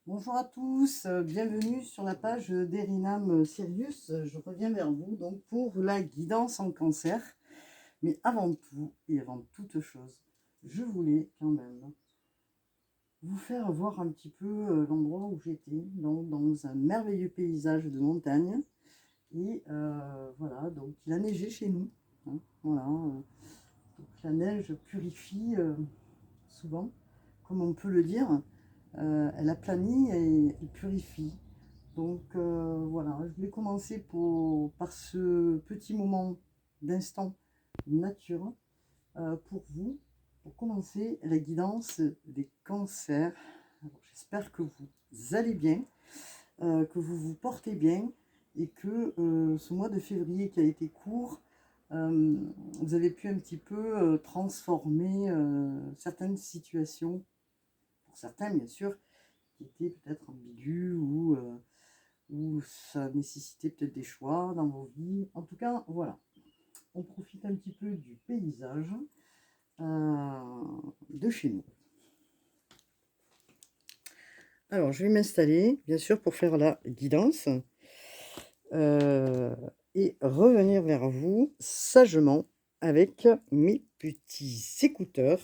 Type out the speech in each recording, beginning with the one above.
Bonjour à tous, bienvenue sur la page d'Erinam Sirius. Je reviens vers vous donc pour la guidance en cancer. Mais avant tout et avant toute chose, je voulais quand même vous faire voir un petit peu l'endroit où j'étais, dans un merveilleux paysage de montagne. Et voilà, donc il a neigé chez nous, hein, voilà, donc la neige purifie souvent, comme on peut le dire. Elle aplanit et purifie. Donc voilà, je voulais commencer par ce petit moment d'instant nature pour vous, pour commencer la guidance des cancers. J'espère que vous allez bien, que vous vous portez bien et que ce mois de février qui a été court, vous avez pu un petit peu transformer certaines situations, pour certains bien sûr, qui étaient peut-être ambiguës ou ça nécessitait peut-être des choix dans vos vies. En tout cas, voilà, on profite un petit peu du paysage de chez nous. Alors, je vais m'installer, bien sûr, pour faire la guidance et revenir vers vous sagement avec mes petits écouteurs.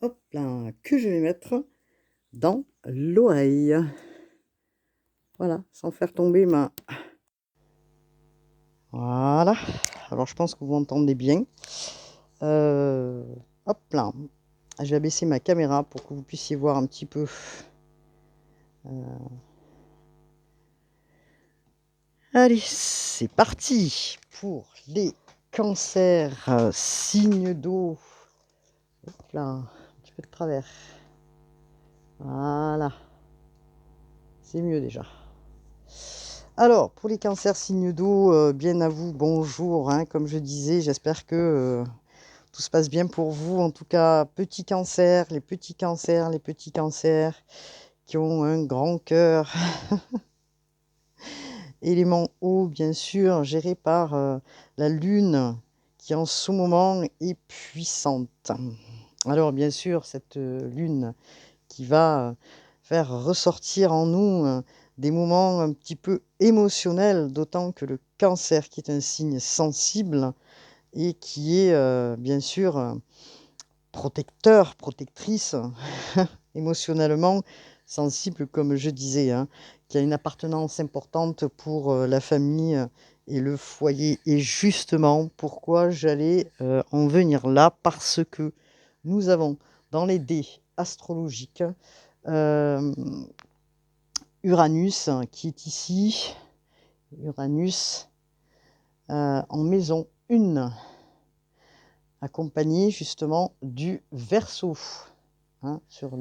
Hop là, que je vais mettre dans l'oreille. Voilà, sans faire tomber ma... Voilà. Alors, je pense que vous m'entendez bien. Hop là. Je vais abaisser ma caméra pour que vous puissiez voir un petit peu. Allez, c'est parti pour les cancers, signes d'eau. Hop là, un petit peu de travers. Voilà. C'est mieux déjà. Alors, pour les cancers signes d'eau, bien à vous, bonjour. Hein, comme je disais, j'espère que tout se passe bien pour vous. En tout cas, petits cancers, les petits cancers, les petits cancers qui ont un grand cœur. Élément eau, bien sûr, géré par la Lune, qui en ce moment est puissante. Alors, bien sûr, cette Lune qui va faire ressortir en nous des moments un petit peu émotionnels, d'autant que le cancer, qui est un signe sensible et qui est, bien sûr, protecteur, protectrice, émotionnellement sensible, comme je disais, hein, qui a une appartenance importante pour la famille et le foyer. Et justement, pourquoi j'allais en venir là, parce que nous avons dans les dés astrologiques Uranus qui est ici, Uranus en maison 1, accompagné justement du Verseau. Hein, sur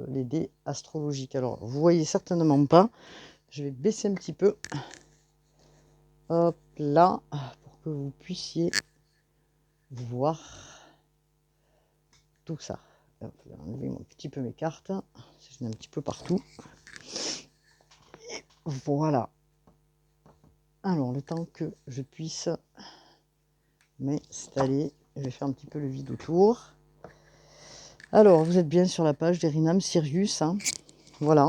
les dés astrologiques. Alors, vous voyez certainement pas. Je vais baisser un petit peu. Hop là, pour que vous puissiez voir tout ça. Hop, je vais enlever un petit peu mes cartes. J'en ai un petit peu partout. Et voilà. Alors, le temps que je puisse m'installer, je vais faire un petit peu le vide autour. Alors, vous êtes bien sur la page d'Erinam Sirius. Hein. Voilà.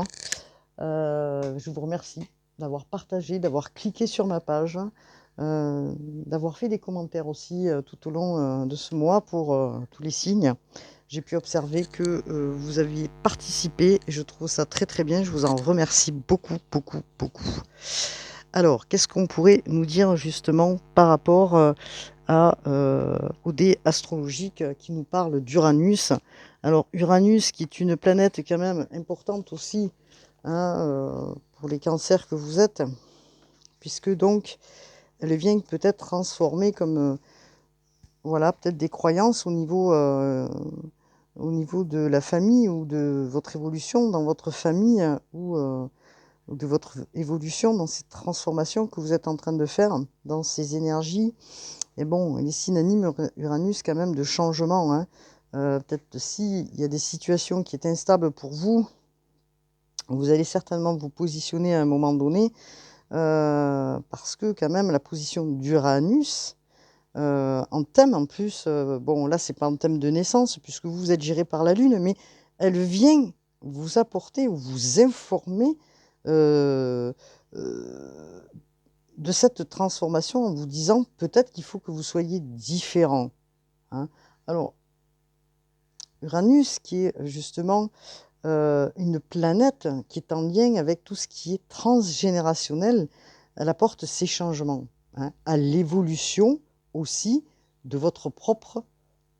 Je vous remercie d'avoir partagé, d'avoir cliqué sur ma page, d'avoir fait des commentaires aussi tout au long de ce mois pour tous les signes. J'ai pu observer que vous aviez participé et je trouve ça très très bien. Je vous en remercie beaucoup, beaucoup, beaucoup. Alors, qu'est-ce qu'on pourrait nous dire justement par rapport au dé astrologique qui nous parle d'Uranus? Alors, Uranus, qui est une planète quand même importante aussi, hein, pour les cancers que vous êtes, puisque donc elle vient peut-être transformer comme voilà, peut-être des croyances au niveau de la famille ou de votre évolution dans votre famille ou de votre évolution dans cette transformation que vous êtes en train de faire dans ces énergies. Et bon, il est synonyme Uranus quand même de changement. Hein. Peut-être s'il y a des situations qui est instables pour vous, vous allez certainement vous positionner à un moment donné, parce que quand même la position d'Uranus, en thème en plus, bon là c'est pas en thème de naissance puisque vous êtes géré par la Lune, mais elle vient vous apporter ou vous informer euh, euh, de cette transformation en vous disant peut-être qu'il faut que vous soyez différent. Hein. Alors, Uranus, qui est justement une planète qui est en lien avec tout ce qui est transgénérationnel, elle apporte ces changements, hein, à l'évolution aussi de votre propre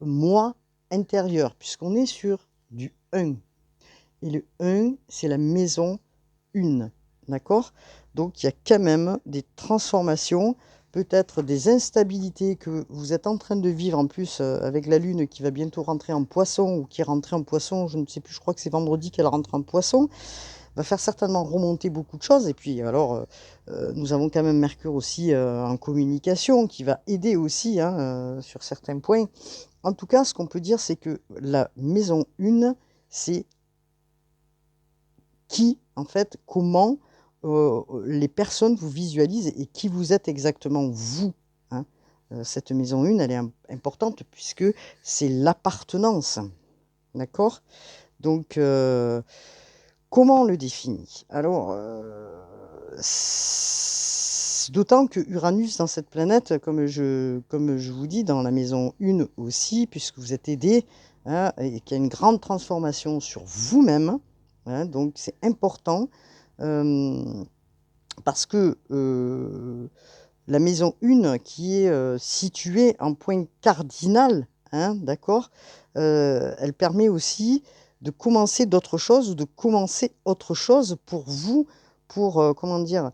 moi intérieur, puisqu'on est sur du 1. Et le 1, c'est la maison 1. D'accord? Donc il y a quand même des transformations, peut-être des instabilités que vous êtes en train de vivre en plus avec la Lune qui va bientôt rentrer en Poisson ou qui est rentrée en Poisson, je ne sais plus, je crois que c'est vendredi qu'elle rentre en Poisson, va faire certainement remonter beaucoup de choses. Et puis alors, nous avons quand même Mercure aussi en communication qui va aider aussi hein, sur certains points. En tout cas, ce qu'on peut dire, c'est que la maison 1, c'est qui, en fait, comment les personnes vous visualisent et qui vous êtes exactement vous. Hein. Cette maison 1, elle est importante puisque c'est l'appartenance. D'accord? Donc, comment on le définit? Alors, d'autant que Uranus, dans cette planète, comme je vous dis, dans la maison 1 aussi, puisque vous êtes aidé, hein, et qu'il y a une grande transformation sur vous-même, hein, donc c'est important, parce que la maison 1, qui est située en point cardinal, hein, d'accord, elle permet aussi de commencer d'autres choses ou de commencer autre chose pour vous, pour, comment dire,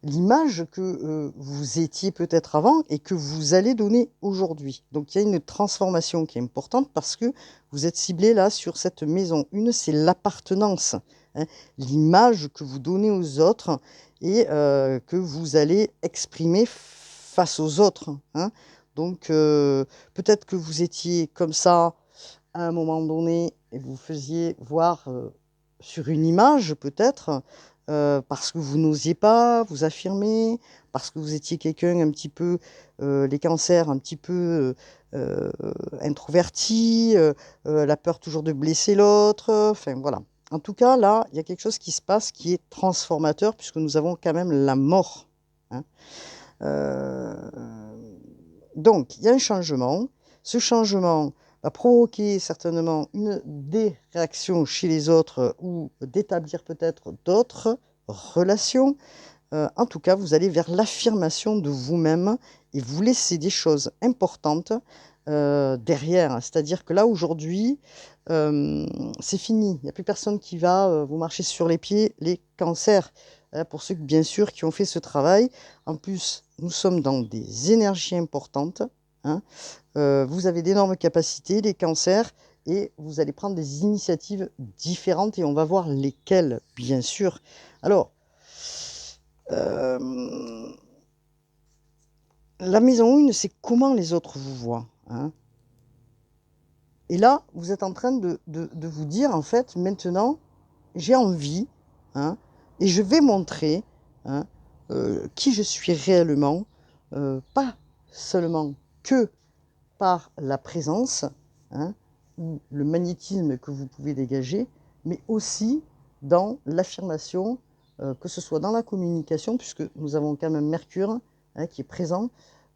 l'image que vous étiez peut-être avant et que vous allez donner aujourd'hui. Donc il y a une transformation qui est importante parce que vous êtes ciblé là sur cette maison 1, c'est l'appartenance, hein, l'image que vous donnez aux autres et que vous allez exprimer face aux autres. Hein. Donc peut-être que vous étiez comme ça à un moment donné et vous faisiez voir sur une image peut-être parce que vous n'osiez pas vous affirmer, parce que vous étiez quelqu'un un petit peu, les cancers, un petit peu introverti, la peur toujours de blesser l'autre, enfin voilà. En tout cas, là, il y a quelque chose qui se passe qui est transformateur puisque nous avons quand même la mort. Hein. Euh, donc, il y a un changement. Ce changement va provoquer certainement des réactions chez les autres ou d'établir peut-être d'autres relations. En tout cas, vous allez vers l'affirmation de vous-même et vous laissez des choses importantes derrière. C'est-à-dire que là, aujourd'hui, c'est fini. Il n'y a plus personne qui va vous marcher sur les pieds, les cancers. Pour ceux, bien sûr, qui ont fait ce travail. En plus, nous sommes dans des énergies importantes. Hein. Vous avez d'énormes capacités, les cancers, et vous allez prendre des initiatives différentes et on va voir lesquelles, bien sûr. Alors, la maison 1, c'est comment les autres vous voient. Hein. Et là, vous êtes en train de vous dire, en fait, maintenant, j'ai envie, hein, et je vais montrer hein, qui je suis réellement, pas seulement que par la présence, hein, ou le magnétisme que vous pouvez dégager, mais aussi dans l'affirmation, que ce soit dans la communication, puisque nous avons quand même Mercure hein, qui est présent,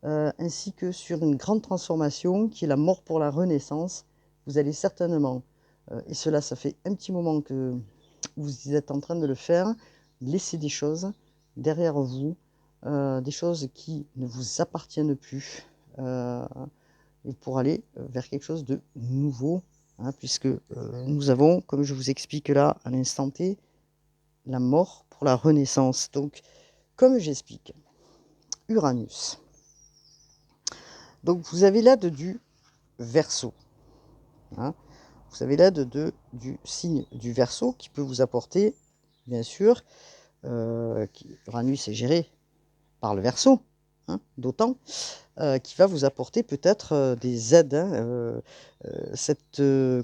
ainsi que sur une grande transformation qui est la mort pour la renaissance. Vous allez certainement, et cela ça fait un petit moment que vous êtes en train de le faire, laisser des choses derrière vous, des choses qui ne vous appartiennent plus. Et pour aller vers quelque chose de nouveau, hein, puisque nous avons, comme je vous explique là à l'instant T, la mort pour la renaissance. Donc, comme j'explique, Uranus. Donc, vous avez l'aide du Verseau. Hein, vous avez l'aide du signe du Verseau qui peut vous apporter, bien sûr, Uranus est géré par le Verseau, hein, d'autant, qui va vous apporter peut-être des aides, hein,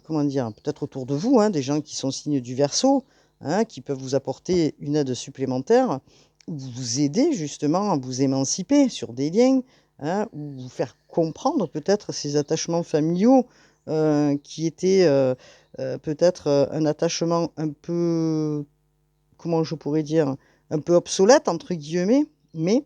comment dire, peut-être autour de vous, hein, des gens qui sont signes du Verseau, hein, qui peuvent vous apporter une aide supplémentaire, ou vous aider justement à vous émanciper sur des liens, hein, ou vous faire comprendre peut-être ces attachements familiaux qui étaient peut-être un attachement un peu, comment je pourrais dire, un peu obsolète, entre guillemets, mais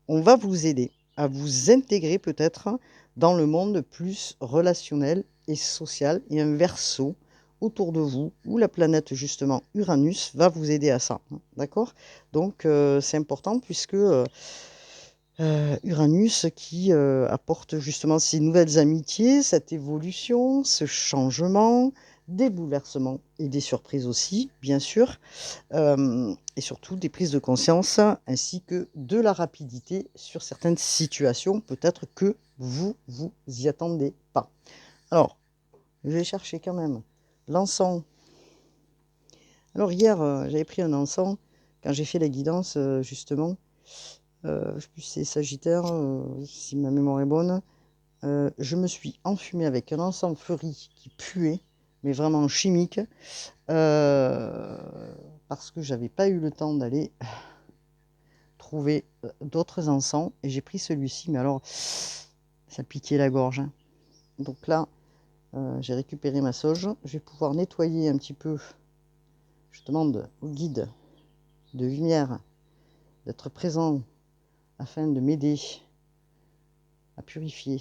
on va vous aider à vous intégrer peut-être dans le monde plus relationnel et social et un verso autour de vous où la planète justement Uranus va vous aider à ça. D'accord? Donc c'est important puisque Uranus qui apporte justement ces nouvelles amitiés, cette évolution, ce changement, des bouleversements et des surprises aussi, bien sûr, et surtout des prises de conscience ainsi que de la rapidité sur certaines situations, peut-être que vous vous y attendez pas. Alors, je vais chercher quand même l'encens. Alors hier, j'avais pris un encens quand j'ai fait la guidance, justement. Je ne sais plus si c'est Sagittaire, si ma mémoire est bonne. Je me suis enfumée avec un encens fleuri qui puait, mais vraiment chimique, parce que j'avais pas eu le temps d'aller trouver d'autres encens et j'ai pris celui-ci, mais alors ça piquait la gorge, hein. Donc là, j'ai récupéré ma sauge. Je vais pouvoir nettoyer un petit peu. Je demande au guide de lumière d'être présent afin de m'aider à purifier.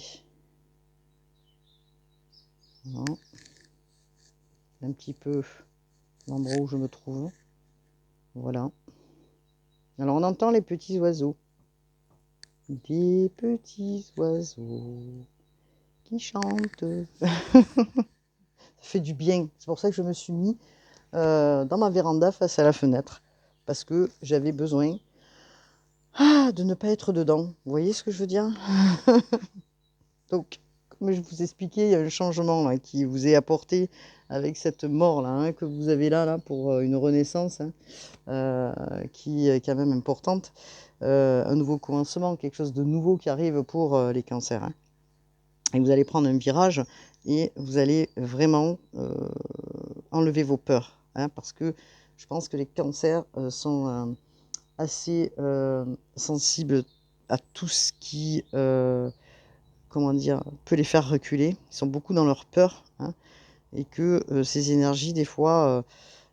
Voilà. Un petit peu l'endroit où je me trouve. Voilà. Alors on entend les petits oiseaux. Des petits oiseaux qui chantent. Ça fait du bien. C'est pour ça que je me suis mis dans ma véranda face à la fenêtre. Parce que j'avais besoin de ne pas être dedans. Vous voyez ce que je veux dire? Donc, comme je vous expliquais, il y a un changement là, qui vous est apporté avec cette mort là, hein, que vous avez là pour une renaissance, hein, qui est quand même importante. Un nouveau commencement, quelque chose de nouveau qui arrive pour les cancers, hein. Et vous allez prendre un virage et vous allez vraiment enlever vos peurs, hein, parce que je pense que les cancers sont assez sensibles à tout ce qui, comment dire, peut les faire reculer. Ils sont beaucoup dans leur peur, hein, et que ces énergies, des fois,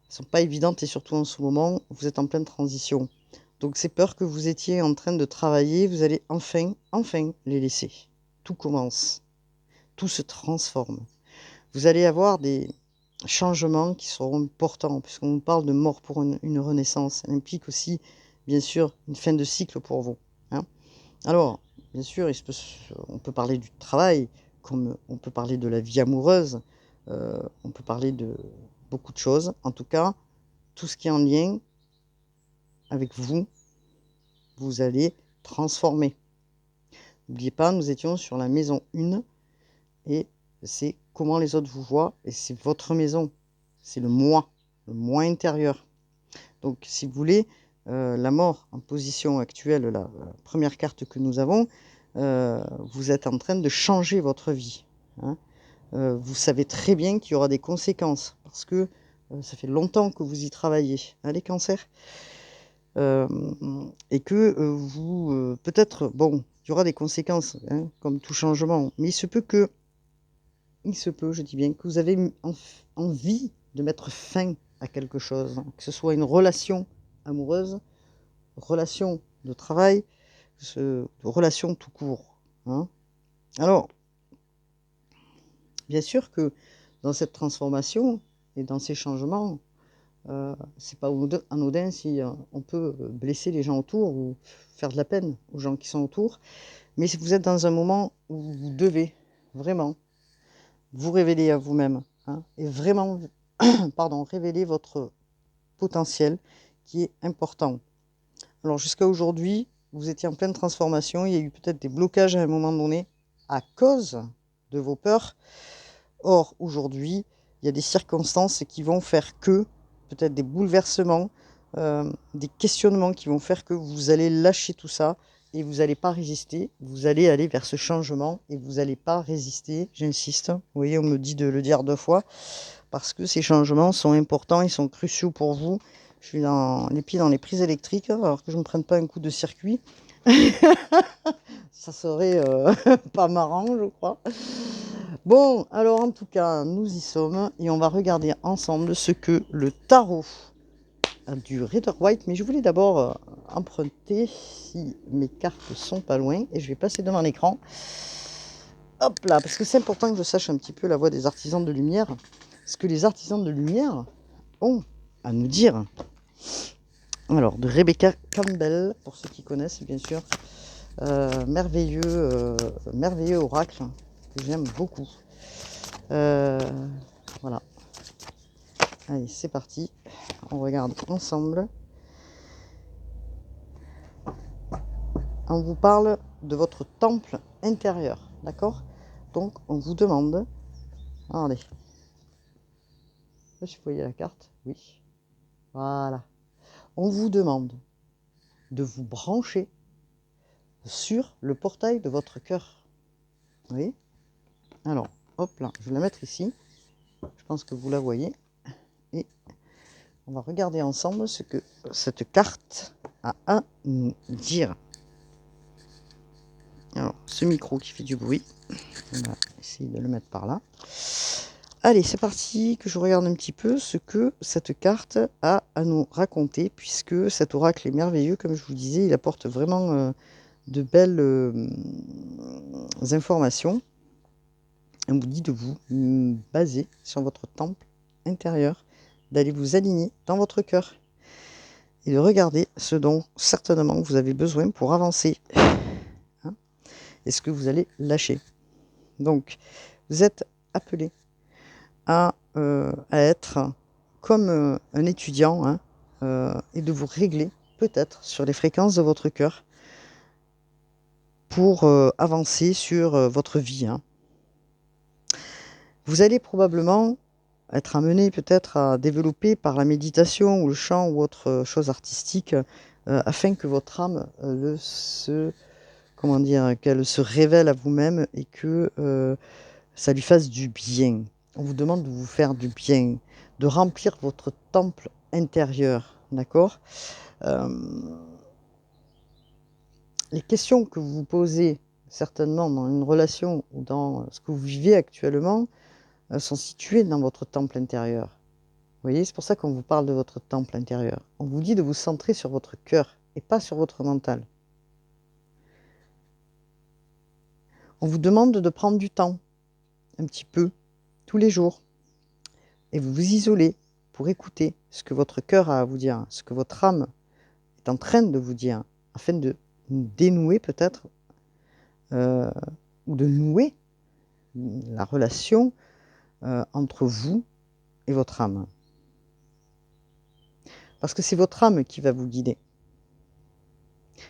sont pas évidentes et surtout en ce moment, vous êtes en pleine transition. Donc ces peurs que vous étiez en train de travailler, vous allez enfin les laisser. Tout commence, tout se transforme. Vous allez avoir des changements qui seront importants, puisqu'on parle de mort pour une renaissance. Elle implique aussi, bien sûr, une fin de cycle pour vous, hein. Alors, bien sûr, on peut parler du travail, comme on peut parler de la vie amoureuse, on peut parler de beaucoup de choses. En tout cas, tout ce qui est en lien avec vous, vous allez transformer. N'oubliez pas, nous étions sur la maison 1 et c'est comment les autres vous voient et c'est votre maison. C'est le moi intérieur. Donc, si vous voulez, la mort en position actuelle, la première carte que nous avons, vous êtes en train de changer votre vie, hein. Vous savez très bien qu'il y aura des conséquences parce que ça fait longtemps que vous y travaillez, hein, les cancers. Et que vous, peut-être, bon, il y aura des conséquences, hein, comme tout changement, mais il se peut, je dis bien, que vous avez envie de mettre fin à quelque chose, hein, que ce soit une relation amoureuse, relation de travail, relation tout court, hein. Alors, bien sûr que dans cette transformation et dans ces changements, c'est pas anodin si on peut blesser les gens autour ou faire de la peine aux gens qui sont autour. Mais si vous êtes dans un moment où vous devez vraiment vous révéler à vous-même, hein, et vraiment pardon, révéler votre potentiel qui est important. Alors jusqu'à aujourd'hui, vous étiez en pleine transformation, il y a eu peut-être des blocages à un moment donné à cause de vos peurs. Or, aujourd'hui, il y a des circonstances qui vont faire que, peut-être des bouleversements, des questionnements qui vont faire que vous allez lâcher tout ça et vous n'allez pas résister. Vous allez aller vers ce changement et vous n'allez pas résister, j'insiste. Vous voyez, on me dit de le dire 2 fois parce que ces changements sont importants, ils sont cruciaux pour vous. Je suis les pieds dans les prises électriques, alors que je ne me prenne pas un coup de circuit. Ça serait pas marrant, je crois. Bon, alors en tout cas, nous y sommes et on va regarder ensemble ce que le tarot du Rider White. Mais je voulais d'abord emprunter, si mes cartes sont pas loin, et je vais passer devant l'écran. Hop là, parce que c'est important que je sache un petit peu la voix des artisans de lumière. Ce que les artisans de lumière ont à nous dire. Alors, de Rebecca Campbell, pour ceux qui connaissent, bien sûr. Merveilleux oracle que j'aime beaucoup. Voilà. Allez, c'est parti. On regarde ensemble. On vous parle de votre temple intérieur, d'accord? Donc, on vous demande... Attendez. Je sais pas si vous voyez la carte. Oui. Voilà. On vous demande de vous brancher sur le portail de votre cœur. Vous voyez? Alors, hop là, je vais la mettre ici. Je pense que vous la voyez. Et on va regarder ensemble ce que cette carte a à nous dire. Alors, ce micro qui fait du bruit, on va essayer de le mettre par là. Allez, c'est parti, que je regarde un petit peu ce que cette carte a à nous raconter, puisque cet oracle est merveilleux, comme je vous disais, il apporte vraiment de belles informations. On vous dit de vous baser sur votre temple intérieur, d'aller vous aligner dans votre cœur et de regarder ce dont certainement vous avez besoin pour avancer. Hein, et ce que vous allez lâcher. Donc, vous êtes appelé à être comme un étudiant, hein, et de vous régler peut-être sur les fréquences de votre cœur pour avancer sur votre vie. Hein. Vous allez probablement être amené peut-être à développer par la méditation ou le chant ou autre chose artistique afin que votre âme qu'elle se révèle à vous-même et que ça lui fasse du bien. On vous demande de vous faire du bien, de remplir votre temple intérieur, d'accord? Les questions que vous vous posez certainement dans une relation ou dans ce que vous vivez actuellement sont situées dans votre temple intérieur. Vous voyez, c'est pour ça qu'on vous parle de votre temple intérieur. On vous dit de vous centrer sur votre cœur et pas sur votre mental. On vous demande de prendre du temps, un petit peu, tous les jours, et vous vous isolez pour écouter ce que votre cœur a à vous dire, ce que votre âme est en train de vous dire, afin de dénouer peut-être, ou de nouer la relation entre vous et votre âme. Parce que c'est votre âme qui va vous guider.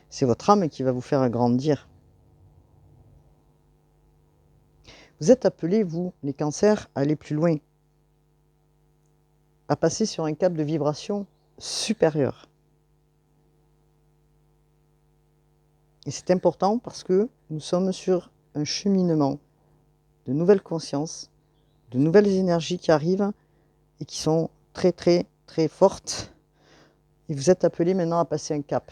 C'est votre âme qui va vous faire grandir. Vous êtes appelés, vous, les cancers, à aller plus loin, à passer sur un cap de vibration supérieur. Et c'est important parce que nous sommes sur un cheminement de nouvelles consciences, de nouvelles énergies qui arrivent et qui sont très très très fortes. Et vous êtes appelés maintenant à passer un cap.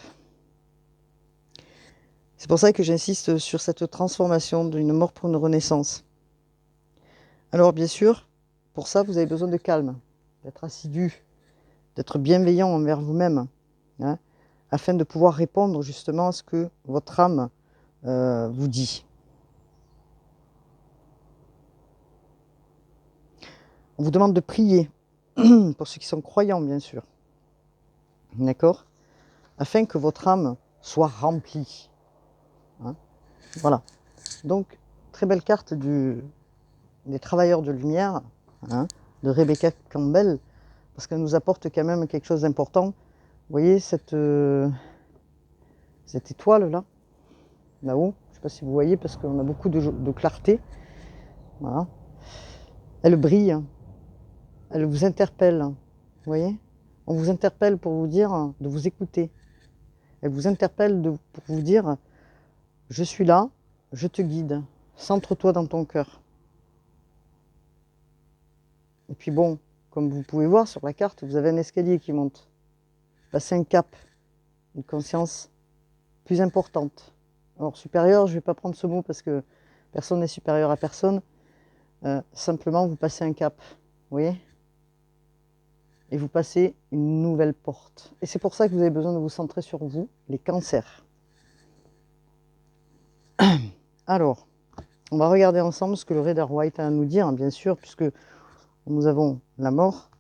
C'est pour ça que j'insiste sur cette transformation d'une mort pour une renaissance. Alors bien sûr, pour ça vous avez besoin de calme, d'être assidu, d'être bienveillant envers vous-même, hein, afin de pouvoir répondre justement à ce que votre âme vous dit. On vous demande de prier, pour ceux qui sont croyants bien sûr, d'accord, afin que votre âme soit remplie. Hein, voilà. Donc, très belle carte des travailleurs de lumière, hein, de Rebecca Campbell, parce qu'elle nous apporte quand même quelque chose d'important. Vous voyez cette étoile là, là-haut, je ne sais pas si vous voyez parce qu'on a beaucoup de clarté. Voilà. Elle brille, elle vous interpelle, vous voyez. On vous interpelle pour vous dire de vous écouter. Elle vous interpelle pour vous dire je suis là, je te guide, centre-toi dans ton cœur. Et puis bon, comme vous pouvez voir sur la carte, vous avez un escalier qui monte. Passez un cap, une conscience plus importante. Alors supérieur, je ne vais pas prendre ce mot parce que personne n'est supérieur à personne. Simplement, vous passez un cap, vous voyez? Et vous passez une nouvelle porte. Et c'est pour ça que vous avez besoin de vous centrer sur vous, les cancers. Alors, on va regarder ensemble ce que le Rider-Waite a à nous dire, hein, bien sûr, puisque nous avons la mort.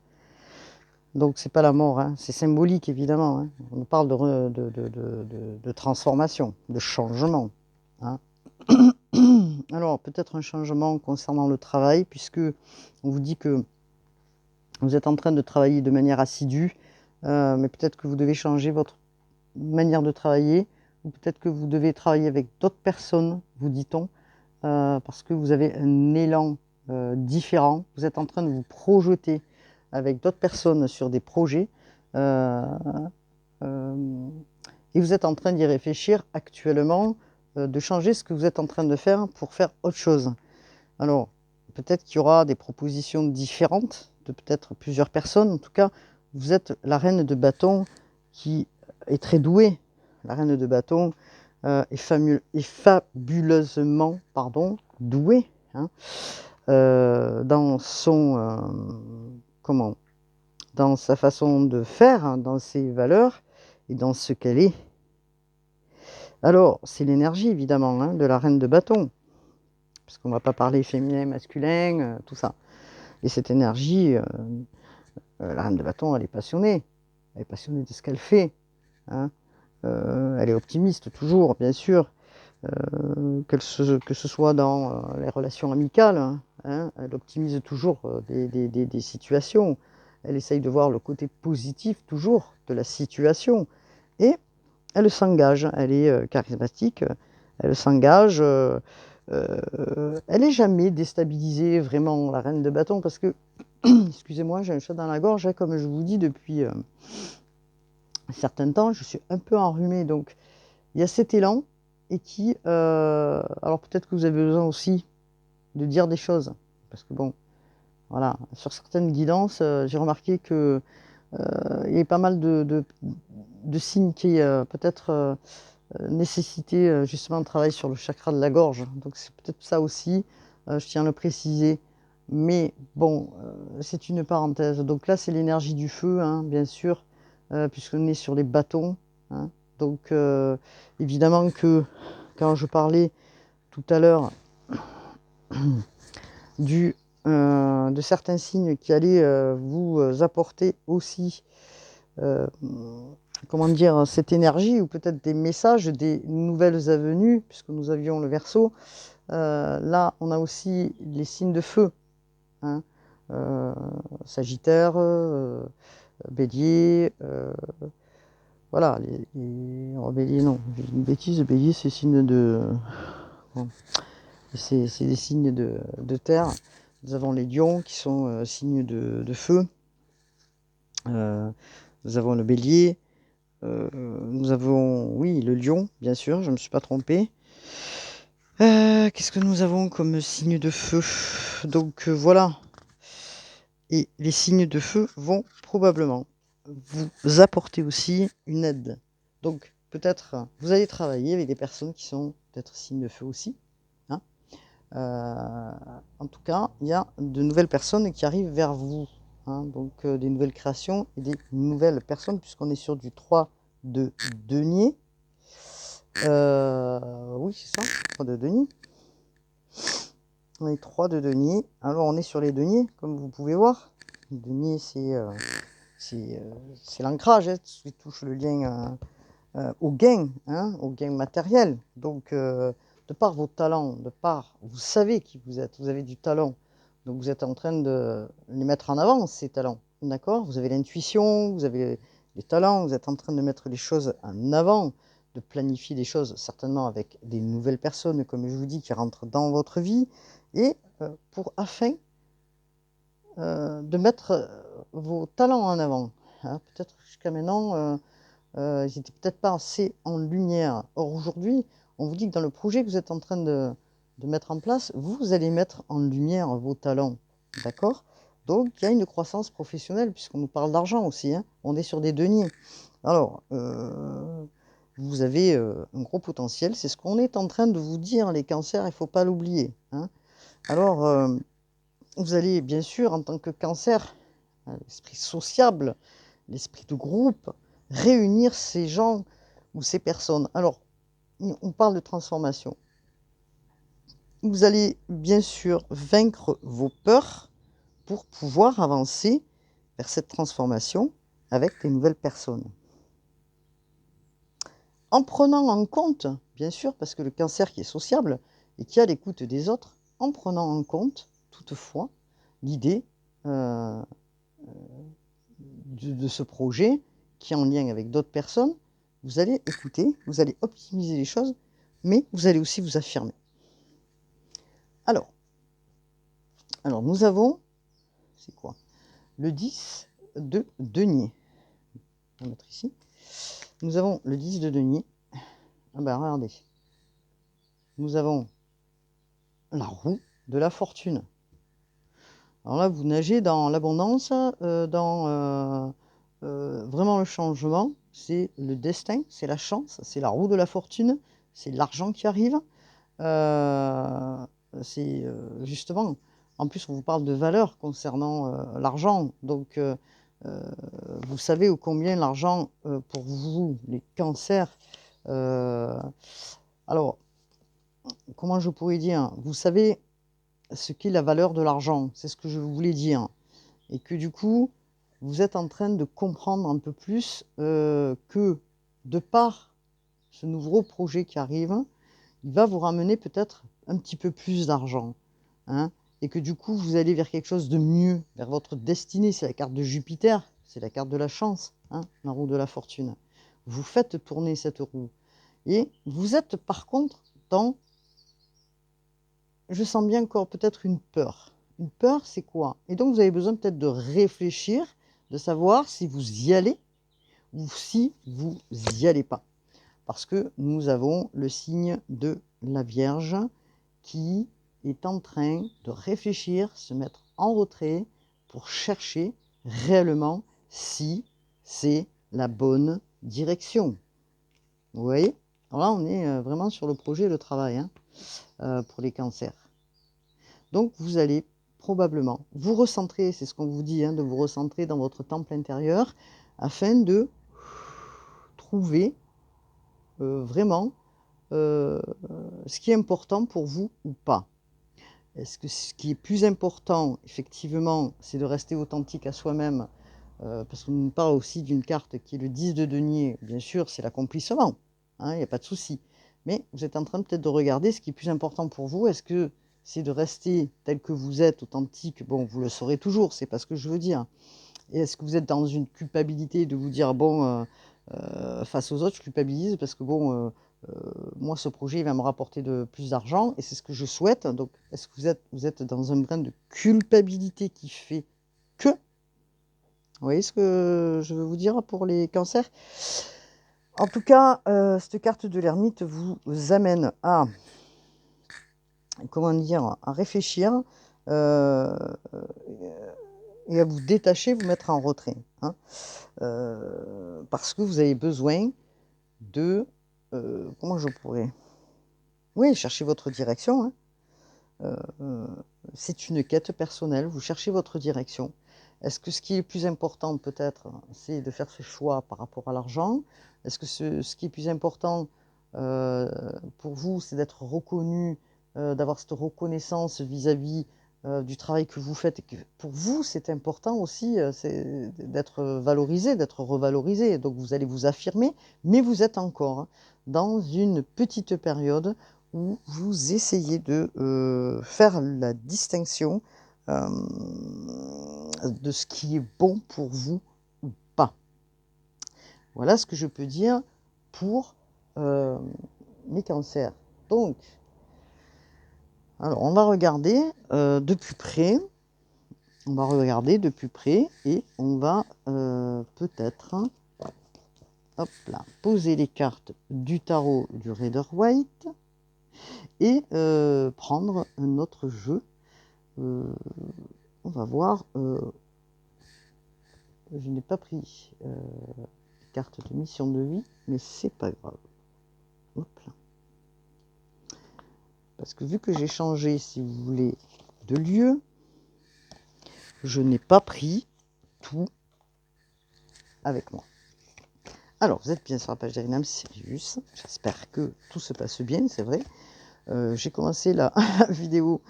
Donc, c'est pas la mort, hein, c'est symbolique, évidemment. Hein. On parle de transformation, de changement. Hein. Alors, peut-être un changement concernant le travail, puisque on vous dit que vous êtes en train de travailler de manière assidue, mais peut-être que vous devez changer votre manière de travailler, ou peut-être que vous devez travailler avec d'autres personnes, vous dit-on, parce que vous avez un élan différent. Vous êtes en train de vous projeter avec d'autres personnes sur des projets, et vous êtes en train d'y réfléchir actuellement, de changer ce que vous êtes en train de faire pour faire autre chose. Alors, peut-être qu'il y aura des propositions différentes de peut-être plusieurs personnes. En tout cas, vous êtes la reine de bâton qui est très douée. La reine de bâton est fabuleusement douée, hein, dans dans sa façon de faire, hein, dans ses valeurs et dans ce qu'elle est. Alors, c'est l'énergie évidemment, hein, de la reine de bâton, parce qu'on ne va pas parler féminin, masculin, tout ça. Et cette énergie, la reine de bâton, elle est passionnée. Elle est passionnée de ce qu'elle fait. Hein. Elle est optimiste toujours, bien sûr. Que ce soit dans les relations amicales. Hein. Elle optimise toujours des situations. Elle essaye de voir le côté positif toujours de la situation. Et elle s'engage. Elle est charismatique. Elle s'engage. Elle n'est jamais déstabilisée, vraiment, la reine de bâton, parce que excusez-moi, j'ai un chat dans la gorge, hein, comme je vous dis depuis un certain temps, je suis un peu enrhumée, donc il y a cet élan, et qui, alors peut-être que vous avez besoin aussi de dire des choses, parce que bon, voilà, sur certaines guidances, j'ai remarqué que il y a pas mal de signes qui peut-être nécessitaient justement un travail sur le chakra de la gorge, donc c'est peut-être ça aussi, je tiens à le préciser. Mais bon, c'est une parenthèse. Donc là, c'est l'énergie du feu, hein, bien sûr, puisqu'on est sur les bâtons. Hein. Donc, évidemment que quand je parlais tout à l'heure de certains signes qui allaient vous apporter aussi, comment dire, cette énergie, ou peut-être des messages, des nouvelles avenues, puisque nous avions le Verseau, là, on a aussi les signes de feu. Hein. Sagittaire, Bélier, voilà, Bélier, non, j'ai une bêtise, Bélier c'est signe de... Bon, c'est des signes de terre. Nous avons les lions qui sont signes de feu. Nous avons le bélier. Nous avons, oui, le lion, bien sûr, je ne me suis pas trompée. Qu'est-ce que nous avons comme signe de feu? Donc voilà. Et les signes de feu vont probablement vous apporter aussi une aide. Donc peut-être vous allez travailler avec des personnes qui sont peut-être signes de feu aussi. Hein. En tout cas, il y a de nouvelles personnes qui arrivent vers vous. Hein. Donc des nouvelles créations et des nouvelles personnes, puisqu'on est sur du 3 de denier. Oui, c'est ça, 3 de denier. On est 3 de denier. Alors on est sur les deniers, comme vous pouvez voir. Le denier, c'est l'ancrage, hein, qui touche le lien au gain matériel. Donc, de par vos talents, vous savez qui vous êtes, vous avez du talent. Donc, vous êtes en train de les mettre en avant, ces talents. D'accord? Vous avez l'intuition, vous avez les talents, vous êtes en train de mettre les choses en avant, de planifier des choses, certainement avec des nouvelles personnes, comme je vous dis, qui rentrent dans votre vie, et afin de mettre vos talents en avant. Hein. Peut-être jusqu'à maintenant, ils n'étaient peut-être pas assez en lumière. Or, aujourd'hui, on vous dit que dans le projet que vous êtes en train de mettre en place, vous allez mettre en lumière vos talents. D'accord? Donc, il y a une croissance professionnelle, puisqu'on nous parle d'argent aussi. Hein. On est sur des deniers. Alors, vous avez un gros potentiel. C'est ce qu'on est en train de vous dire, les cancers, il ne faut pas l'oublier. Hein. Alors, vous allez bien sûr, en tant que cancer, l'esprit sociable, l'esprit de groupe, réunir ces gens ou ces personnes. Alors, on parle de transformation. Vous allez bien sûr vaincre vos peurs pour pouvoir avancer vers cette transformation avec des nouvelles personnes. En prenant en compte, bien sûr, parce que le cancer qui est sociable et qui a l'écoute des autres, en prenant en compte, toutefois, l'idée de ce projet qui est en lien avec d'autres personnes, vous allez écouter, vous allez optimiser les choses, mais vous allez aussi vous affirmer. Alors nous avons, c'est quoi? Le 10 de denier. On va mettre ici. Nous avons le 10 de denier. Ah ben regardez. Nous avons la roue de la fortune. Alors là, vous nagez dans l'abondance, dans vraiment le changement. C'est le destin, c'est la chance, c'est la roue de la fortune, c'est l'argent qui arrive. C'est justement, en plus, on vous parle de valeur concernant l'argent. Donc, vous savez ô combien l'argent, pour vous, les cancers, alors, comment je pourrais dire? Vous savez ce qu'est la valeur de l'argent, c'est ce que je voulais dire. Et que du coup, vous êtes en train de comprendre un peu plus que de par ce nouveau projet qui arrive, il va vous ramener peut-être un petit peu plus d'argent. Hein, et que du coup, vous allez vers quelque chose de mieux, vers votre destinée. C'est la carte de Jupiter, c'est la carte de la chance, hein, la roue de la fortune. Vous faites tourner cette roue. Et vous êtes par contre dans, je sens bien encore peut-être une peur. Une peur, c'est quoi? Et donc, vous avez besoin peut-être de réfléchir, de savoir si vous y allez ou si vous n'y allez pas. Parce que nous avons le signe de la Vierge qui est en train de réfléchir, se mettre en retrait pour chercher réellement si c'est la bonne direction. Vous voyez? Alors là, on est vraiment sur le projet et le travail pour les cancers. Donc, vous allez probablement vous recentrer, c'est ce qu'on vous dit, de vous recentrer dans votre temple intérieur afin de trouver vraiment ce qui est important pour vous ou pas. Est-ce que ce qui est plus important, effectivement, c'est de rester authentique à soi-même, parce qu'on nous parle aussi d'une carte qui est le 10 de denier, bien sûr, c'est l'accomplissement, il n'y a pas de souci. Mais vous êtes en train peut-être de regarder ce qui est plus important pour vous. Est-ce que c'est de rester tel que vous êtes, authentique? Bon, vous le saurez toujours, c'est pas ce que je veux dire. Et est-ce que vous êtes dans une culpabilité de vous dire, bon, face aux autres, je culpabilise parce que, bon, moi, ce projet il va me rapporter plus d'argent et c'est ce que je souhaite. Donc, est-ce que vous êtes dans un brin de culpabilité qui fait que... Vous voyez ce que je veux vous dire pour les cancers? En tout cas, cette carte de l'ermite vous amène à, comment dire, à réfléchir et à vous détacher, vous mettre en retrait. Parce que vous avez besoin de... comment je pourrais... Oui, chercher votre direction. C'est une quête personnelle, vous cherchez votre direction. Est-ce que ce qui est le plus important peut-être, c'est de faire ce choix par rapport à l'argent? Est-ce que ce qui est plus important pour vous, c'est d'être reconnu, d'avoir cette reconnaissance vis-à-vis du travail que vous faites et que pour vous, c'est important aussi c'est d'être valorisé, d'être revalorisé. Donc vous allez vous affirmer, mais vous êtes encore dans une petite période où vous essayez de faire la distinction de ce qui est bon pour vous ou pas. Voilà ce que je peux dire pour les cancers. Donc, alors on va regarder de plus près. On va regarder de plus près et on va peut-être poser les cartes du tarot du Rider-Waite et prendre un autre jeu. On va voir. Je n'ai pas pris carte de mission de vie, mais c'est pas grave. Hop là. Parce que vu que j'ai changé, si vous voulez, de lieu, je n'ai pas pris tout avec moi. Alors, vous êtes bien sur la page d'Erinam Sirius. J'espère que tout se passe bien, c'est vrai. J'ai commencé la vidéo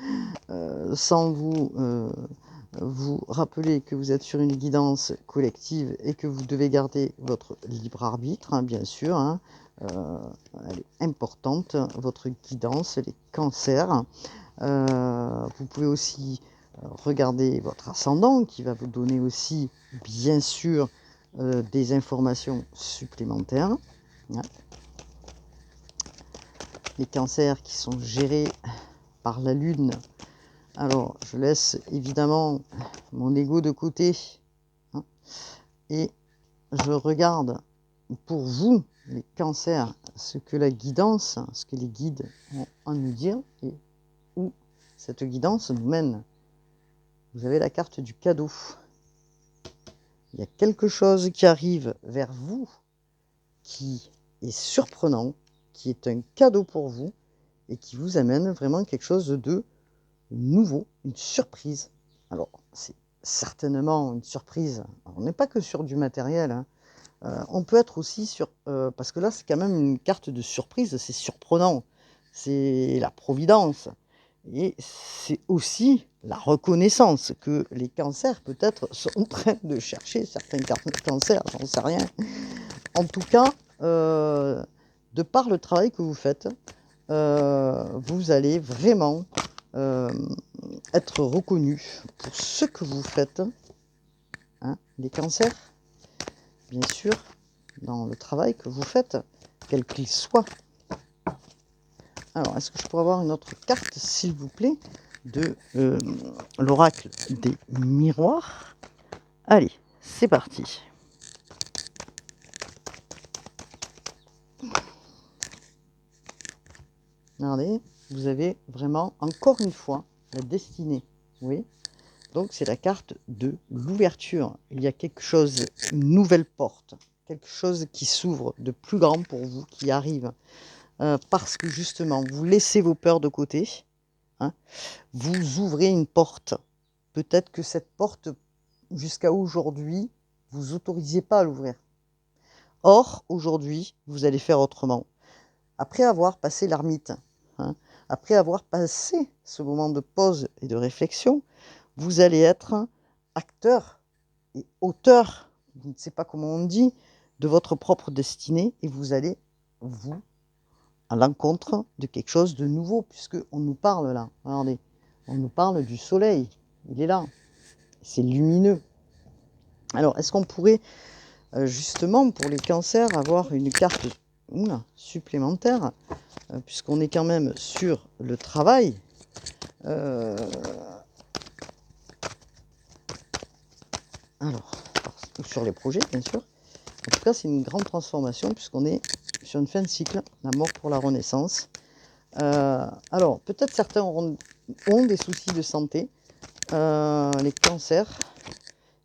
sans vous rappeler que vous êtes sur une guidance collective et que vous devez garder votre libre arbitre, hein, bien sûr. Hein. Elle est importante, votre guidance, les cancers. Vous pouvez aussi regarder votre ascendant qui va vous donner aussi, bien sûr, des informations supplémentaires. Hein. Les cancers qui sont gérés par la lune. Alors, je laisse évidemment mon ego de côté, hein, et je regarde pour vous, les cancers, ce que la guidance, ce que les guides ont à nous dire et où cette guidance nous mène. Vous avez la carte du cadeau. Il y a quelque chose qui arrive vers vous qui est surprenant, qui est un cadeau pour vous et qui vous amène vraiment quelque chose de nouveau, une surprise. Alors, c'est certainement une surprise. Alors, on n'est pas que sur du matériel. Hein. On peut être aussi sur... parce que là, c'est quand même une carte de surprise, c'est surprenant. C'est la providence. Et c'est aussi la reconnaissance que les cancers, peut-être, sont en train de chercher. Certains cancers, j'en sais rien. En tout cas, de par le travail que vous faites, vous allez vraiment être reconnu pour ce que vous faites, hein, les cancers, bien sûr, dans le travail que vous faites, quel qu'il soit. Alors, est-ce que je pourrais avoir une autre carte, s'il vous plaît, de l'oracle des miroirs? Allez, c'est parti. Regardez, vous avez vraiment, encore une fois, la destinée. Oui. Donc, c'est la carte de l'ouverture. Il y a quelque chose, une nouvelle porte, quelque chose qui s'ouvre de plus grand pour vous, qui arrive. Parce que justement, vous laissez vos peurs de côté. Hein, vous ouvrez une porte. Peut-être que cette porte, jusqu'à aujourd'hui, vous autorisez pas à l'ouvrir. Or, aujourd'hui, vous allez faire autrement. Après avoir passé l'ermite, hein, après avoir passé ce moment de pause et de réflexion, vous allez être acteur et auteur, je ne sais pas comment on dit, de votre propre destinée et vous allez, vous, à l'encontre de quelque chose de nouveau, puisqu'on nous parle là, regardez, on nous parle du soleil, il est là, c'est lumineux. Alors, est-ce qu'on pourrait, justement, pour les cancers, avoir une carte supplémentaire, puisqu'on est quand même sur le travail alors, sur les projets, bien sûr. En tout cas, c'est une grande transformation puisqu'on est sur une fin de cycle, la mort pour la renaissance. Alors, peut-être certains ont des soucis de santé, les cancers.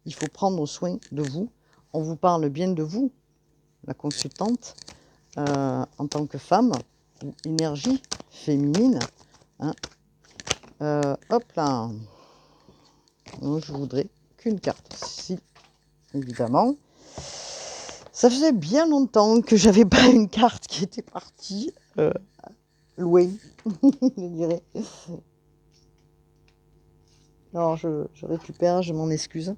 Il faut prendre soin de vous. On vous parle bien de vous, la consultante, en tant que femme, ou énergie féminine. Hein. Hop là. Donc, je voudrais qu'une carte, si, évidemment. Ça faisait bien longtemps que j'avais pas une carte qui était partie loin, je dirais. Alors je récupère, je m'en excuse.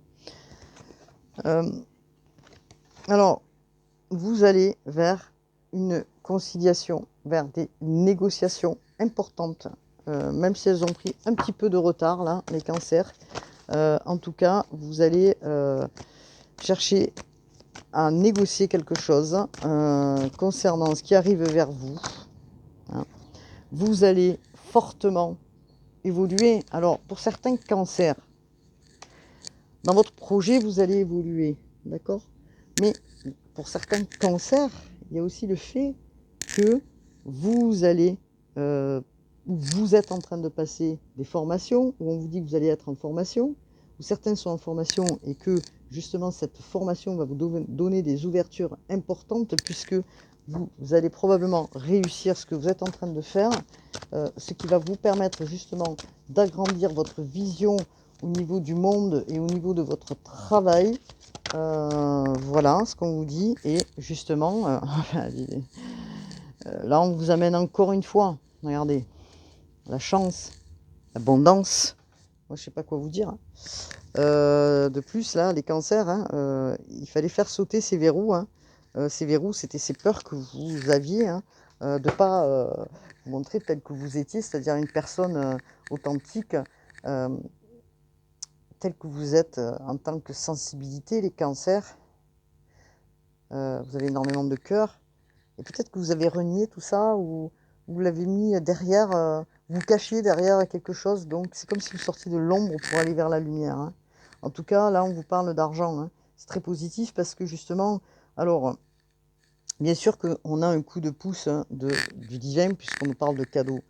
Alors, vous allez vers une conciliation, vers des négociations importantes, même si elles ont pris un petit peu de retard, là, les cancers. En tout cas, vous allez chercher à négocier quelque chose concernant ce qui arrive vers vous. Hein. Vous allez fortement évoluer. Alors, pour certains cancers, dans votre projet, vous allez évoluer, d'accord? Mais pour certains cancers, il y a aussi le fait que vous allez, vous êtes en train de passer des formations, où on vous dit que vous allez être en formation, où certains sont en formation et que justement, cette formation va vous donner des ouvertures importantes puisque vous allez probablement réussir ce que vous êtes en train de faire, ce qui va vous permettre justement d'agrandir votre vision au niveau du monde et au niveau de votre travail. Voilà ce qu'on vous dit. Et justement, là, on vous amène encore une fois, regardez, la chance, l'abondance. Moi, je sais pas quoi vous dire. De plus, là, les cancers, hein, il fallait faire sauter ces verrous. Hein. Ces verrous, c'était ces peurs que vous aviez, hein, de ne pas vous montrer tel que vous étiez, c'est-à-dire une personne authentique, euh, telle que vous êtes en tant que sensibilité, les cancers. Vous avez énormément de cœur. Et peut-être que vous avez renié tout ça ou vous l'avez mis derrière, vous cachiez derrière quelque chose. Donc c'est comme si vous sortiez de l'ombre pour aller vers la lumière. Hein. En tout cas, là, on vous parle d'argent. Hein. C'est très positif parce que justement, alors, bien sûr qu'on a un coup de pouce hein, du divin puisqu'on nous parle de cadeau.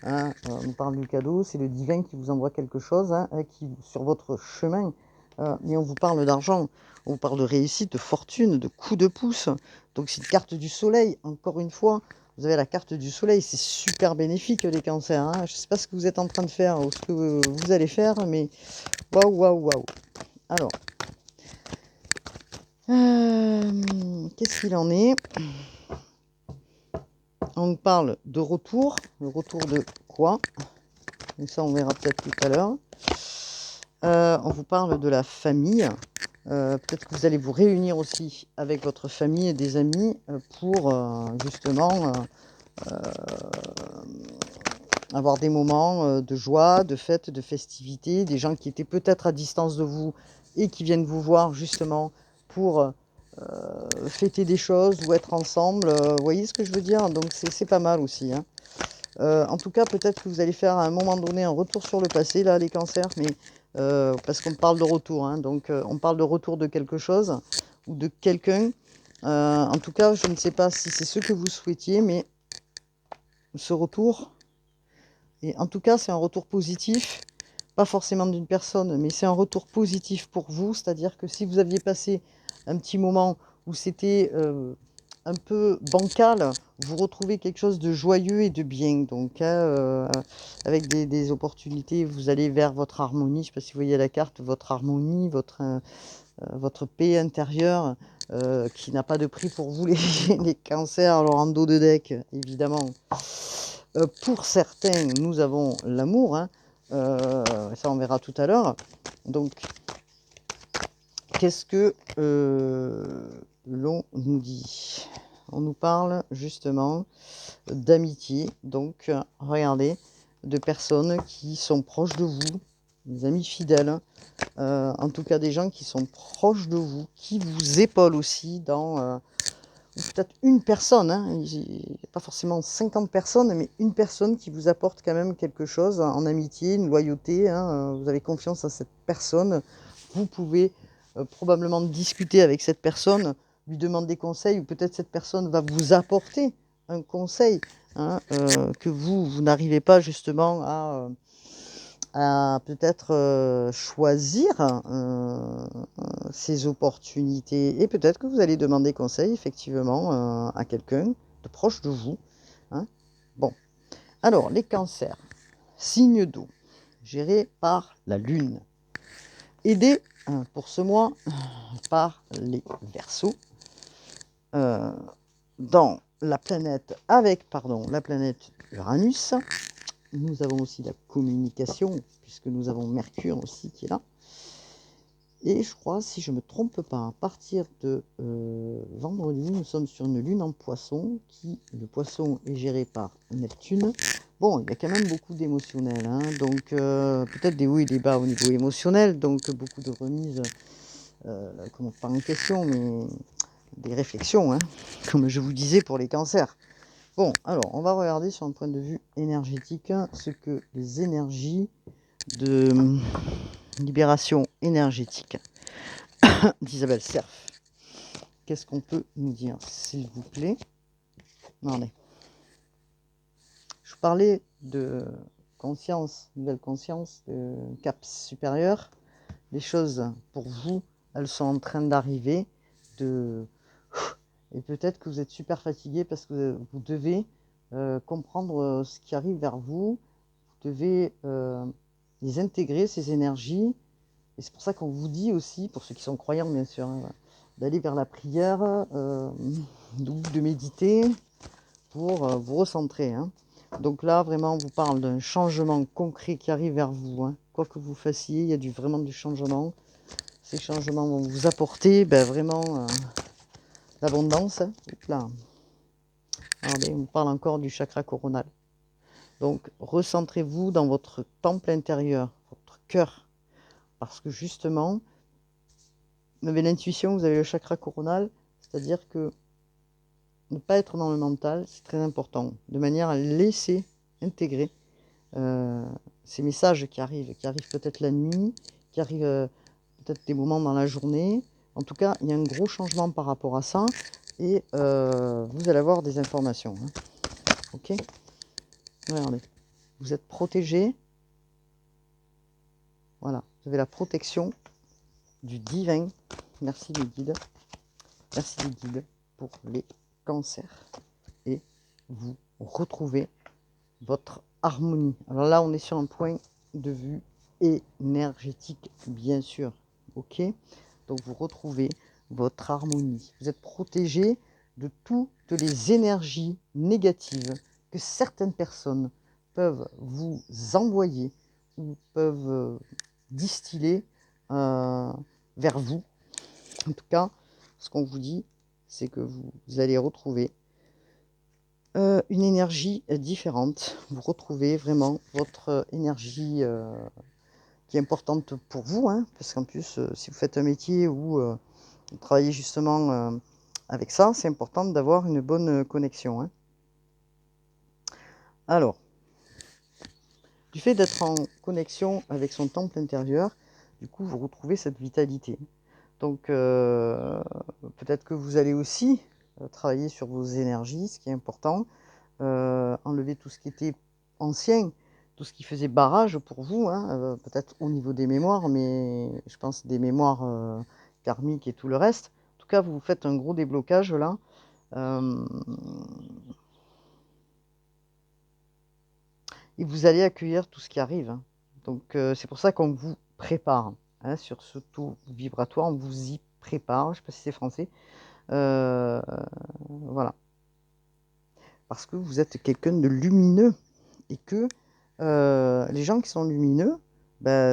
Hein. On nous parle du cadeau, c'est le divin qui vous envoie quelque chose hein, qui, sur votre chemin. Mais on vous parle d'argent, on vous parle de réussite, de fortune, de coup de pouce. Donc c'est une carte du soleil, encore une fois. Vous avez la carte du soleil, c'est super bénéfique les cancers. Hein. Je ne sais pas ce que vous êtes en train de faire ou ce que vous allez faire, mais waouh, waouh, waouh. Alors, qu'est-ce qu'il en est? On parle de retour. Le retour de quoi? Et ça, on verra peut-être tout à l'heure. On vous parle de la famille. Peut-être que vous allez vous réunir aussi avec votre famille et des amis pour justement avoir des moments de joie, de fête, de festivité, des gens qui étaient peut-être à distance de vous et qui viennent vous voir justement pour fêter des choses ou être ensemble. Vous voyez ce que je veux dire? Donc c'est pas mal aussi. Hein. En tout cas, peut-être que vous allez faire à un moment donné un retour sur le passé, là, les cancers, mais parce qu'on parle de retour. Hein, donc, on parle de retour de quelque chose ou de quelqu'un. En tout cas, je ne sais pas si c'est ce que vous souhaitiez, mais ce retour, et en tout cas, c'est un retour positif, pas forcément d'une personne, mais c'est un retour positif pour vous. C'est-à-dire que si vous aviez passé un petit moment où c'était un peu bancal, vous retrouvez quelque chose de joyeux et de bien. Donc, avec des opportunités, vous allez vers votre harmonie. Je ne sais pas si vous voyez la carte, votre harmonie, votre paix intérieure, qui n'a pas de prix pour vous, les cancers. Alors, en dos de deck, évidemment. Pour certains, nous avons l'amour. Hein. Ça, on verra tout à l'heure. Donc, qu'est-ce que l'on nous dit? On nous parle justement d'amitié. Donc, regardez, de personnes qui sont proches de vous, des amis fidèles, en tout cas des gens qui sont proches de vous, qui vous épaulent aussi dans peut-être une personne, hein, pas forcément 50 personnes, mais une personne qui vous apporte quand même quelque chose en amitié, une loyauté. Hein, vous avez confiance en cette personne. Vous pouvez probablement discuter avec cette personne, lui demander des conseils, ou peut-être cette personne va vous apporter un conseil hein, que vous n'arrivez pas justement à peut-être choisir ces opportunités. Et peut-être que vous allez demander conseil effectivement à quelqu'un de proche de vous. Hein. Bon, alors les cancers, signe d'eau, géré par la Lune. Aidé pour ce mois par les Verseaux. Dans la planète, la planète Uranus, nous avons aussi la communication, puisque nous avons Mercure aussi qui est là. Et je crois, si je ne me trompe pas, à partir de vendredi, nous sommes sur une lune en poisson, le poisson est géré par Neptune. Bon, il y a quand même beaucoup d'émotionnel, hein, donc peut-être des hauts et des bas au niveau émotionnel, donc beaucoup de remises, pas en question, mais des réflexions, hein, comme je vous disais pour les cancers. Bon, alors, on va regarder sur un point de vue énergétique ce que les énergies de libération énergétique d'Isabelle Cerf. Qu'est-ce qu'on peut nous dire, s'il vous plaît? Attendez. Je vous parlais de conscience, nouvelle conscience, de cap supérieur, des choses pour vous elles sont en train d'arriver. Et peut-être que vous êtes super fatigué parce que vous devez comprendre ce qui arrive vers vous. Vous devez les intégrer, ces énergies. Et c'est pour ça qu'on vous dit aussi, pour ceux qui sont croyants bien sûr, hein, d'aller vers la prière, de méditer pour vous recentrer. Hein. Donc là, vraiment, on vous parle d'un changement concret qui arrive vers vous. Hein. Quoi que vous fassiez, il y a vraiment du changement. Ces changements vont vous apporter vraiment l'abondance. Là. Regardez, on vous parle encore du chakra coronal. Donc, recentrez-vous dans votre temple intérieur, votre cœur. Parce que justement, vous avez l'intuition, vous avez le chakra coronal, c'est-à-dire que ne pas être dans le mental, c'est très important, de manière à laisser intégrer ces messages qui arrivent peut-être la nuit, qui arrivent peut-être des moments dans la journée. En tout cas, il y a un gros changement par rapport à ça, et vous allez avoir des informations. Hein. Ok ? Regardez, vous êtes protégé. Voilà, vous avez la protection du divin. Merci les guides. Merci les guides pour les cancers. Et vous retrouvez votre harmonie. Alors là, on est sur un point de vue énergétique, bien sûr. Ok ? Donc vous retrouvez votre harmonie. Vous êtes protégé de toutes les énergies négatives que certaines personnes peuvent vous envoyer ou peuvent distiller vers vous. En tout cas, ce qu'on vous dit, c'est que vous allez retrouver une énergie différente. Vous retrouvez vraiment votre énergie qui est importante pour vous, hein, parce qu'en plus, si vous faites un métier où vous travaillez justement avec ça, c'est important d'avoir une bonne connexion. Hein. Alors, du fait d'être en connexion avec son temple intérieur, du coup, vous retrouvez cette vitalité. Donc, peut-être que vous allez aussi travailler sur vos énergies, ce qui est important. Enlever tout ce qui était ancien, tout ce qui faisait barrage pour vous, hein, peut-être au niveau des mémoires, mais je pense des mémoires karmiques et tout le reste. En tout cas, vous faites un gros déblocage là. Et vous allez accueillir tout ce qui arrive. Hein. Donc, c'est pour ça qu'on vous prépare. Hein, sur ce taux vibratoire, on vous y prépare. Je ne sais pas si c'est français. Voilà. Parce que vous êtes quelqu'un de lumineux. Et que les gens qui sont lumineux,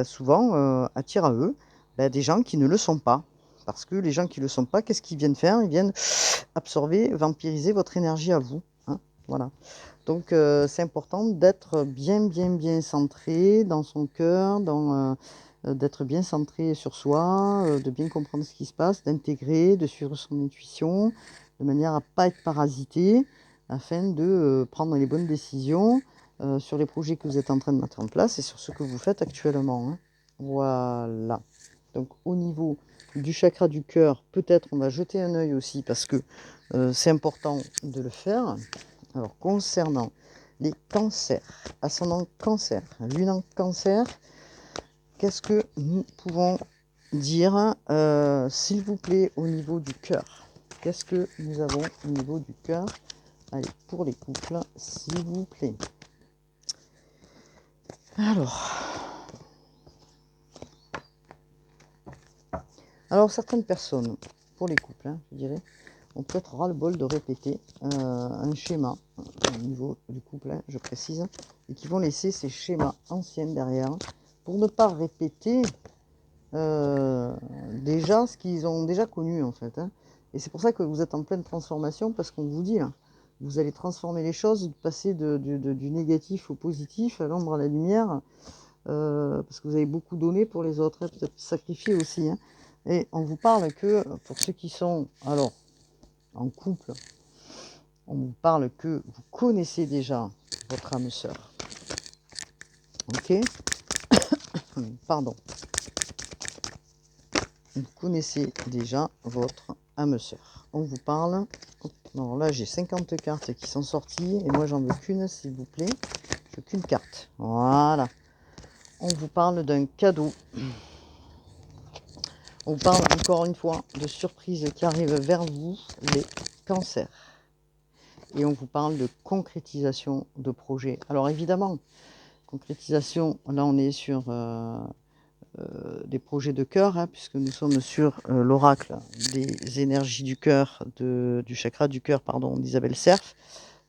souvent attirent à eux des gens qui ne le sont pas. Parce que les gens qui ne le sont pas, qu'est-ce qu'ils viennent faire ? Ils viennent absorber, vampiriser votre énergie à vous. Hein, voilà. Donc c'est important d'être bien centré dans son cœur, d'être bien centré sur soi, de bien comprendre ce qui se passe, d'intégrer, de suivre son intuition, de manière à ne pas être parasité, afin de prendre les bonnes décisions sur les projets que vous êtes en train de mettre en place et sur ce que vous faites actuellement. Hein. Voilà. Donc au niveau du chakra du cœur, peut-être on va jeter un œil aussi parce que c'est important de le faire. Alors concernant les cancers, ascendant cancer, lune en cancer, qu'est-ce que nous pouvons dire s'il vous plaît au niveau du cœur? Qu'est-ce que nous avons au niveau du cœur? Allez, pour les couples, s'il vous plaît. Alors certaines personnes, pour les couples, hein, je dirais, on peut être ras-le-bol de répéter un schéma au niveau du couple, hein, je précise, et qui vont laisser ces schémas anciens derrière pour ne pas répéter déjà ce qu'ils ont déjà connu en fait. Hein. Et c'est pour ça que vous êtes en pleine transformation parce qu'on vous dit, hein, vous allez transformer les choses, passer du négatif au positif, à l'ombre à la lumière, parce que vous avez beaucoup donné pour les autres, hein, peut-être sacrifié aussi. Hein. Et on vous parle que pour ceux qui sont alors en couple, on vous parle que vous connaissez déjà votre âme sœur. Ok. Pardon. Vous connaissez déjà votre âme sœur. On vous parle. Alors là, j'ai 50 cartes qui sont sorties et moi, j'en veux qu'une, s'il vous plaît. Je veux qu'une carte. Voilà. On vous parle d'un cadeau. On parle encore une fois de surprises qui arrivent vers vous, les cancers. Et on vous parle de concrétisation de projets. Alors évidemment, concrétisation, là on est sur des projets de cœur, hein, puisque nous sommes sur l'oracle des énergies du cœur, du chakra du cœur, pardon, d'Isabelle Serf.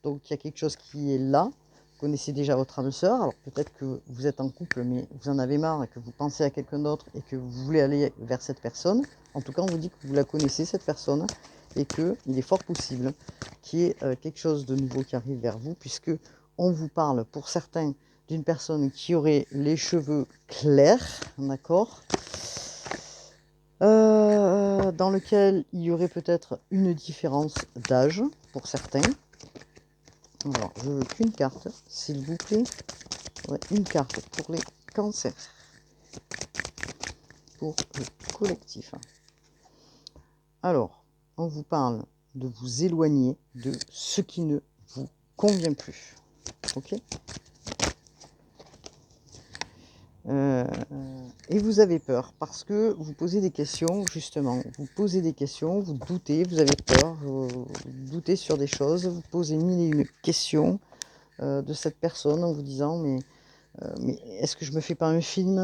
Donc il y a quelque chose qui est là. Vous connaissez déjà votre âme sœur. Alors peut-être que vous êtes en couple, mais vous en avez marre et que vous pensez à quelqu'un d'autre et que vous voulez aller vers cette personne. En tout cas, on vous dit que vous la connaissez, cette personne, et qu'il est fort possible qu'il y ait quelque chose de nouveau qui arrive vers vous, puisque on vous parle, pour certains, d'une personne qui aurait les cheveux clairs, d'accord, dans lequel il y aurait peut-être une différence d'âge pour certains. Alors, je veux qu'une carte, s'il vous plaît. Ouais, une carte pour les cancers. Pour le collectif. Alors, on vous parle de vous éloigner de ce qui ne vous convient plus. Ok ? Et vous avez peur parce que vous posez des questions, justement. Vous posez des questions, vous doutez, vous avez peur, vous doutez sur des choses, vous posez mille et une questions de cette personne en vous disant mais est-ce que je me fais pas un film?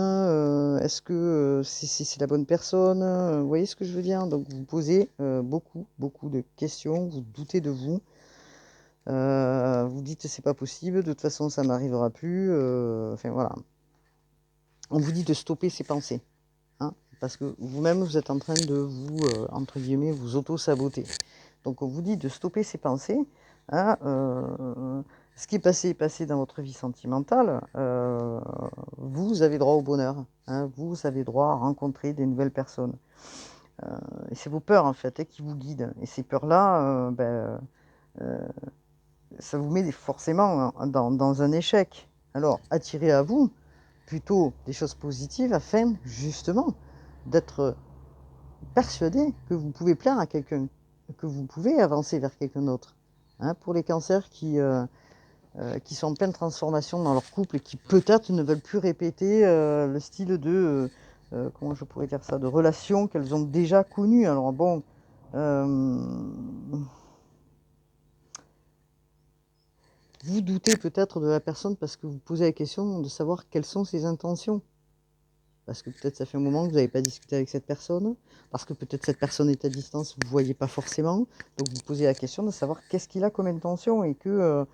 Est-ce que c'est la bonne personne? Vous voyez ce que je veux dire? Donc vous posez beaucoup de questions, vous doutez de vous. Vous dites c'est pas possible, de toute façon ça m'arrivera plus. Enfin voilà. On vous dit de stopper ces pensées. Hein, parce que vous-même vous êtes en train de vous, entre guillemets, vous auto-saboter. Donc on vous dit de stopper ces pensées. Hein, ce qui est passé dans votre vie sentimentale. Vous avez droit au bonheur. Hein, vous avez droit à rencontrer des nouvelles personnes. Et c'est vos peurs en fait qui vous guident. Et ces peurs-là, ça vous met forcément dans un échec. Alors attirez à vous plutôt des choses positives afin justement d'être persuadé que vous pouvez plaire à quelqu'un, que vous pouvez avancer vers quelqu'un d'autre. Hein, pour les cancers qui sont en pleine transformation dans leur couple et qui peut-être ne veulent plus répéter le style de, comment je pourrais dire ça, de relations qu'elles ont déjà connues. Alors bon, vous doutez peut-être de la personne parce que vous posez la question de savoir quelles sont ses intentions. Parce que peut-être ça fait un moment que vous n'avez pas discuté avec cette personne, parce que peut-être cette personne est à distance, vous ne voyez pas forcément. Donc vous posez la question de savoir qu'est-ce qu'il a comme intention et que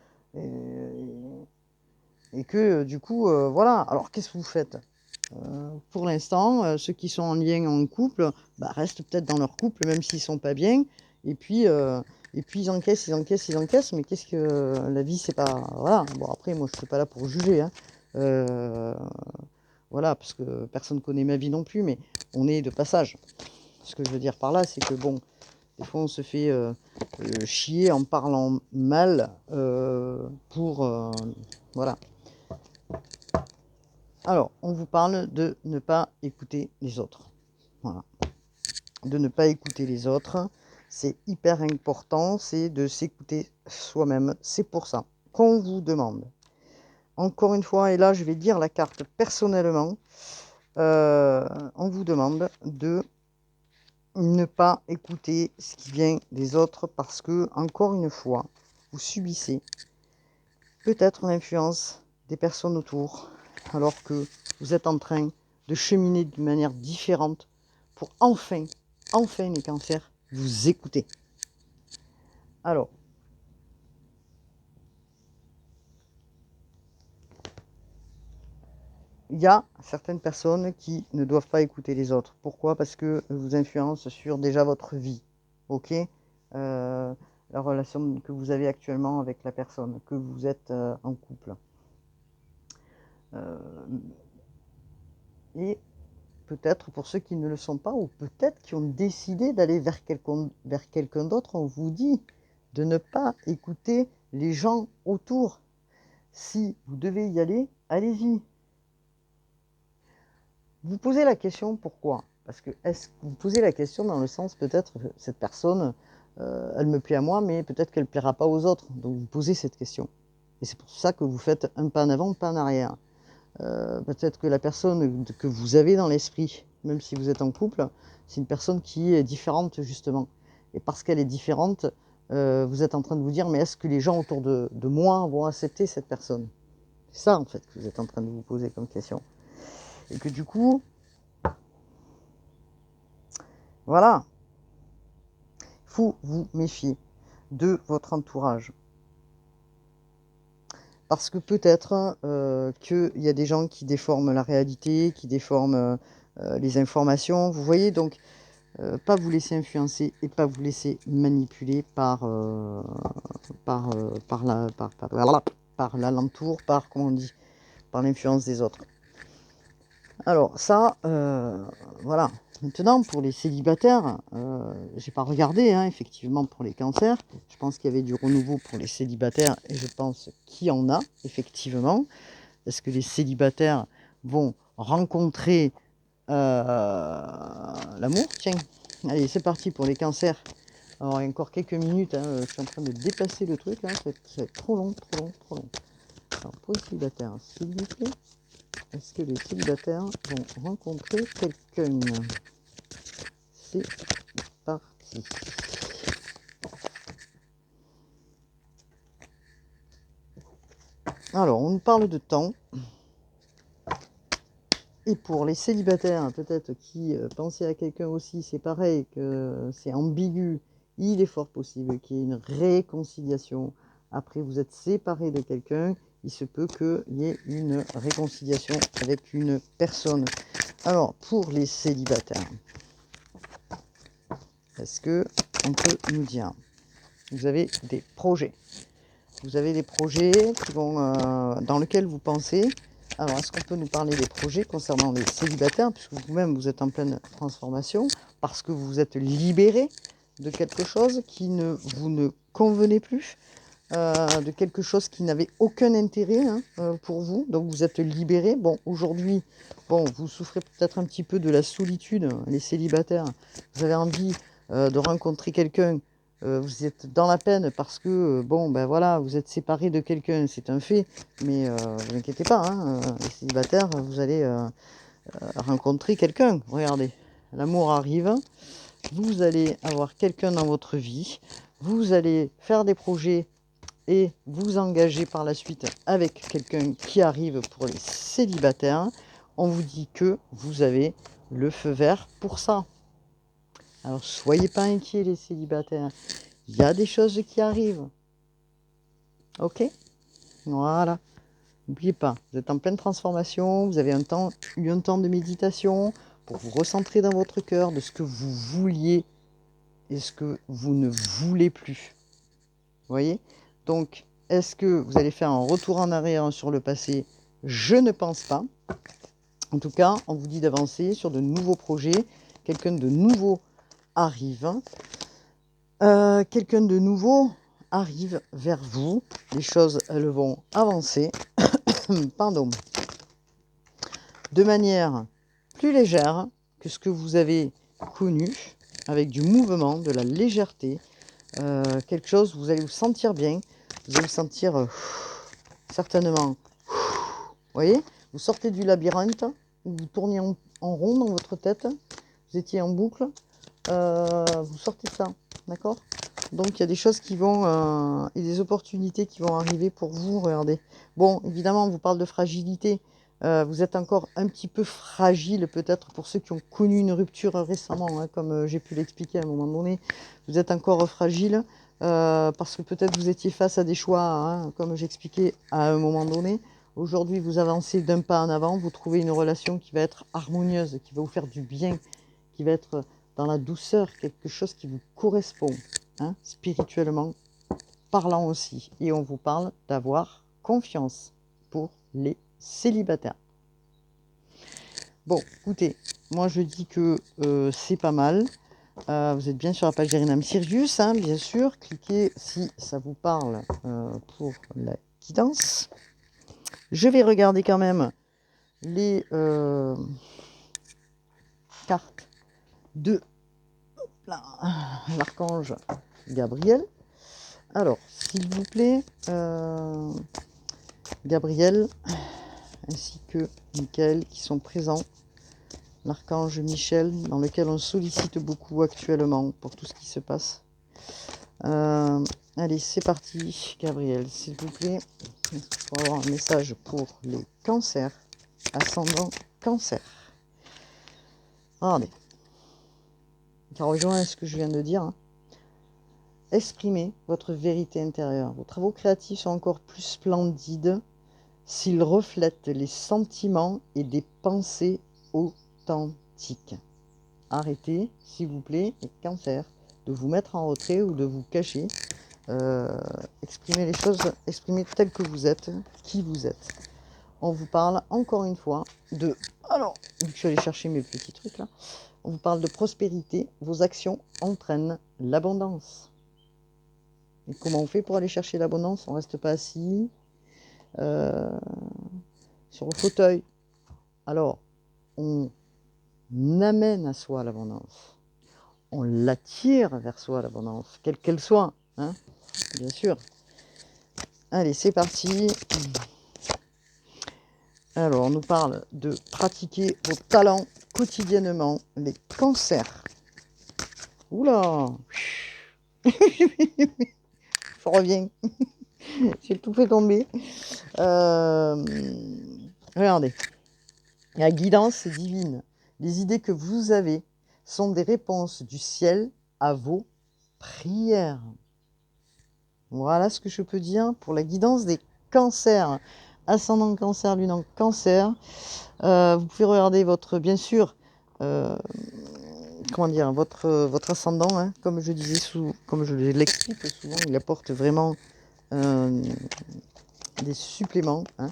du coup, voilà. Alors qu'est-ce que vous faites? Pour l'instant, ceux qui sont en lien en couple restent peut-être dans leur couple, même s'ils ne sont pas bien. Et puis ils encaissent, mais qu'est-ce que la vie, c'est pas. Voilà. Bon, après, moi, je ne suis pas là pour juger. Hein. Voilà, parce que personne ne connaît ma vie non plus, mais on est de passage. Ce que je veux dire par là, c'est que bon, des fois on se fait chier en parlant mal pour... voilà. Alors, on vous parle de ne pas écouter les autres. Voilà. De ne pas écouter les autres, c'est hyper important, c'est de s'écouter soi-même. C'est pour ça qu'on vous demande. Encore une fois, et là je vais lire la carte personnellement, on vous demande de ne pas écouter ce qui vient des autres parce que, encore une fois, vous subissez peut-être l'influence des personnes autour alors que vous êtes en train de cheminer d'une manière différente pour enfin les cancers, vous écouter. Alors, il y a certaines personnes qui ne doivent pas écouter les autres. Pourquoi? Parce que vous influencent sur déjà votre vie. Ok? La relation que vous avez actuellement avec la personne, que vous êtes en couple. Et peut-être pour ceux qui ne le sont pas, ou peut-être qui ont décidé d'aller vers quelqu'un d'autre, on vous dit de ne pas écouter les gens autour. Si vous devez y aller, allez-y. Vous posez la question pourquoi? Parce que est-ce que vous posez la question dans le sens peut-être cette personne, elle me plaît à moi, mais peut-être qu'elle ne plaira pas aux autres. Donc vous posez cette question. Et c'est pour ça que vous faites un pas en avant, un pas en arrière. Peut-être que la personne que vous avez dans l'esprit, même si vous êtes en couple, c'est une personne qui est différente, justement. Et parce qu'elle est différente, vous êtes en train de vous dire, mais est-ce que les gens autour de moi vont accepter cette personne? C'est ça, en fait, que vous êtes en train de vous poser comme question. Et que du coup, voilà, il faut vous méfier de votre entourage. Parce que peut-être qu'il y a des gens qui déforment la réalité, qui déforment les informations. Vous voyez, donc, pas vous laisser influencer et pas vous laisser manipuler par l'alentour, comment on dit, par l'influence des autres. Alors ça, voilà. Maintenant, pour les célibataires, j'ai pas regardé, hein, effectivement, pour les cancers. Je pense qu'il y avait du renouveau pour les célibataires et je pense qu'il y en a, effectivement. Est-ce que les célibataires vont rencontrer l'amour? Tiens, allez, c'est parti pour les cancers. Alors, il y a encore quelques minutes, hein, je suis en train de dépasser le truc, là, ça va être trop long, trop long, trop long. Alors, pour les célibataires, s'il vous plaît, est-ce que les célibataires vont rencontrer quelqu'un? C'est parti. Alors, on nous parle de temps. Et pour les célibataires, peut-être qui pensaient à quelqu'un aussi, c'est pareil, que c'est ambigu. Il est fort possible qu'il y ait une réconciliation. Après, vous êtes séparés de quelqu'un, il se peut qu'il y ait une réconciliation avec une personne. Alors, pour les célibataires, est-ce que on peut nous dire, vous avez des projets. Vous avez des projets qui vont, dans lesquels vous pensez. Alors, est-ce qu'on peut nous parler des projets concernant les célibataires, puisque vous-même, vous êtes en pleine transformation, parce que vous êtes libéré de quelque chose qui ne vous ne convenait plus, de quelque chose qui n'avait aucun intérêt, hein, pour vous. Donc, vous êtes libéré. Bon, aujourd'hui, bon, vous souffrez peut-être un petit peu de la solitude, les célibataires. Vous avez envie de rencontrer quelqu'un. Vous êtes dans la peine parce que, bon, ben voilà, vous êtes séparé de quelqu'un, c'est un fait. Mais vous inquiétez pas, hein, les célibataires, vous allez rencontrer quelqu'un. Regardez, l'amour arrive. Vous allez avoir quelqu'un dans votre vie. Vous allez faire des projets et vous engager par la suite avec quelqu'un qui arrive pour les célibataires. On vous dit que vous avez le feu vert pour ça. Alors, soyez pas inquiets, les célibataires. Il y a des choses qui arrivent. Ok? Voilà. N'oubliez pas, vous êtes en pleine transformation. Vous avez eu un temps de méditation pour vous recentrer dans votre cœur de ce que vous vouliez et ce que vous ne voulez plus. Vous voyez? Donc, est-ce que vous allez faire un retour en arrière sur le passé? Je ne pense pas. En tout cas, on vous dit d'avancer sur de nouveaux projets. Quelqu'un de nouveau arrive. Quelqu'un de nouveau arrive vers vous. Les choses, elles vont avancer. Pardon. De manière plus légère que ce que vous avez connu, avec du mouvement, de la légèreté. Quelque chose, vous allez vous sentir bien. Vous allez vous sentir certainement. Vous voyez? Vous sortez du labyrinthe, vous tourniez en rond dans votre tête. Vous étiez en boucle. Vous sortez de ça. D'accord? Donc il y a des choses qui vont, et des opportunités qui vont arriver pour vous, regardez. Bon, évidemment, on vous parle de fragilité. Vous êtes encore un petit peu fragile, peut-être pour ceux qui ont connu une rupture récemment, hein, comme j'ai pu l'expliquer à un moment donné. Vous êtes encore fragile, parce que peut-être vous étiez face à des choix, hein, comme j'expliquais à un moment donné. Aujourd'hui, vous avancez d'un pas en avant, vous trouvez une relation qui va être harmonieuse, qui va vous faire du bien, qui va être dans la douceur, quelque chose qui vous correspond. Hein, spirituellement parlant aussi. Et on vous parle d'avoir confiance pour les célibataires. Bon, écoutez, moi je dis que c'est pas mal. Vous êtes bien sur la page d'Erinam Sirius, hein, bien sûr. Cliquez si ça vous parle pour la guidance. Je vais regarder quand même les cartes de l'archange Gabriel. Alors, s'il vous plaît, Gabriel ainsi que Michael qui sont présents l'archange Michel, dans lequel on sollicite beaucoup actuellement pour tout ce qui se passe. Allez, c'est parti, Gabriel, s'il vous plaît. Il faut avoir un message pour les cancers, ascendant cancer. Regardez. Ça rejoint ce que je viens de dire. Hein. Exprimez votre vérité intérieure. Vos travaux créatifs sont encore plus splendides s'ils reflètent les sentiments et des pensées authentiques. Arrêtez, s'il vous plaît, les cancers, de vous mettre en retrait ou de vous cacher. Exprimez les choses, exprimez tel que vous êtes, qui vous êtes. On vous parle encore une fois de... Alors, je suis allée chercher mes petits trucs là. On vous parle de prospérité. Vos actions entraînent l'abondance. Et comment on fait pour aller chercher l'abondance? On ne reste pas assis sur le fauteuil. Alors, on amène à soi l'abondance. On l'attire vers soi l'abondance, quelle qu'elle soit. Hein, bien sûr. Allez, c'est parti. Alors, on nous parle de pratiquer vos talents quotidiennement, les cancers. Oula. Je reviens. J'ai tout fait tomber. Regardez. La guidance divine. Les idées que vous avez sont des réponses du ciel à vos prières. Voilà ce que je peux dire pour la guidance des cancers. Ascendant cancer, lune en cancer. Vous pouvez regarder votre, bien sûr, comment dire, votre ascendant, hein, comme je disais, comme je l'explique souvent, il apporte vraiment des suppléments. Hein.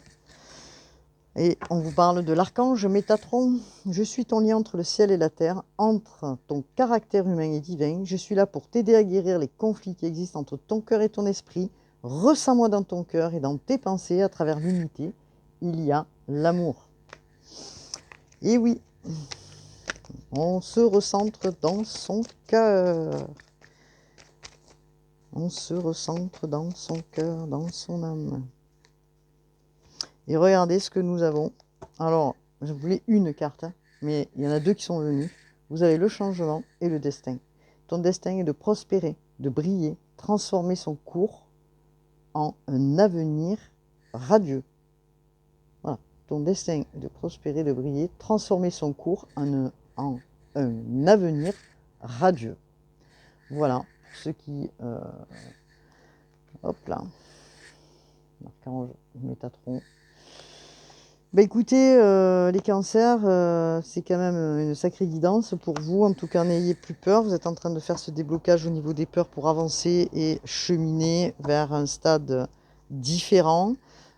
Et on vous parle de l'archange Métatron. Je suis ton lien entre le ciel et la terre, entre ton caractère humain et divin. Je suis là pour t'aider à guérir les conflits qui existent entre ton cœur et ton esprit. Ressens-moi dans ton cœur et dans tes pensées à travers l'unité. Il y a l'amour. Et oui, on se recentre dans son cœur. On se recentre dans son cœur, dans son âme. Et regardez ce que nous avons. Alors, je voulais une carte, hein, mais il y en a deux qui sont venues. Vous avez le changement et le destin. Ton destin est de prospérer, de briller, transformer son cours en un avenir radieux. Voilà. Ton destin est de prospérer, de briller, transformer son cours en un avenir radieux. Voilà. Ce qui... hop là. L'archange Métatron. Bah écoutez, les cancers, c'est quand même une sacrée guidance pour vous. En tout cas, n'ayez plus peur. Vous êtes en train de faire ce déblocage au niveau des peurs pour avancer et cheminer vers un stade différent,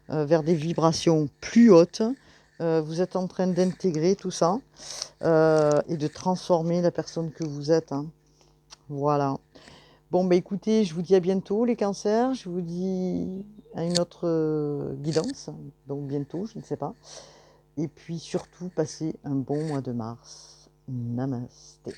vers des vibrations plus hautes. Vous êtes en train d'intégrer tout ça et de transformer la personne que vous êtes. Hein. Voilà. Bon, bah écoutez, je vous dis à bientôt les cancers. Je vous dis à une autre guidance. Donc bientôt, je ne sais pas. Et puis surtout, passez un bon mois de mars. Namasté.